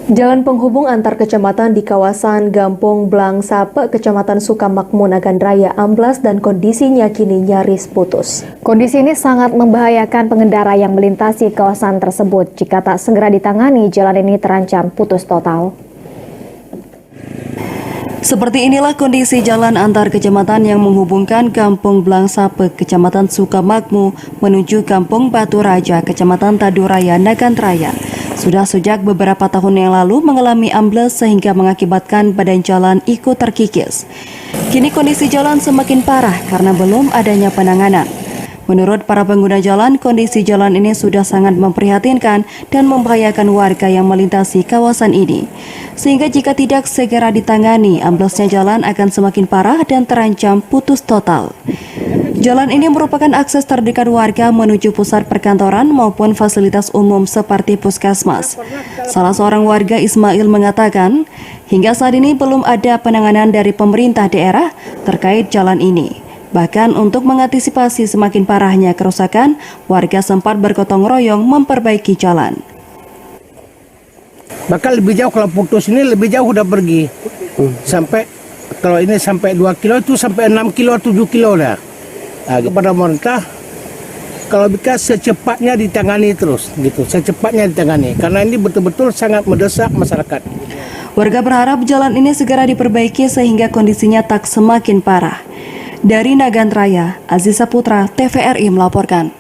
Jalan penghubung antar kecamatan di kawasan Gampong Blang Sape, Kecamatan Sukamakmur, Nagan Raya amblas dan kondisinya kini nyaris putus. Kondisi ini sangat membahayakan pengendara yang melintasi kawasan tersebut. Jika tak segera ditangani, jalan ini terancam putus total. Seperti inilah kondisi jalan antar kecamatan yang menghubungkan Kampung Blang Sape, Kecamatan Sukamakmur menuju Kampung Batu Raja, Kecamatan Taduraya, Nagan Raya. Sudah sejak beberapa tahun yang lalu mengalami ambles sehingga mengakibatkan badan jalan ikut terkikis. Kini kondisi jalan semakin parah karena belum adanya penanganan. Menurut para pengguna jalan, kondisi jalan ini sudah sangat memprihatinkan dan membahayakan warga yang melintasi kawasan ini. Sehingga jika tidak segera ditangani, amblesnya jalan akan semakin parah dan terancam putus total. Jalan ini merupakan akses terdekat warga menuju pusat perkantoran maupun fasilitas umum seperti puskesmas. Salah seorang warga, Ismail, mengatakan, hingga saat ini belum ada penanganan dari pemerintah daerah terkait jalan ini. Bahkan untuk mengantisipasi semakin parahnya kerusakan, warga sempat bergotong royong memperbaiki jalan. Bahkan lebih jauh, kalau putus ini lebih jauh udah pergi. Sampai, kalau ini sampai 2 kilo itu sampai 6 kilo, 7 kilo dah. Nah, kepada pemerintah, kalau bisa secepatnya ditangani terus, gitu, secepatnya ditangani. Karena ini betul-betul sangat mendesak masyarakat. Warga berharap jalan ini segera diperbaiki sehingga kondisinya tak semakin parah. Dari Nagan Raya, Aziza Putra, TVRI melaporkan.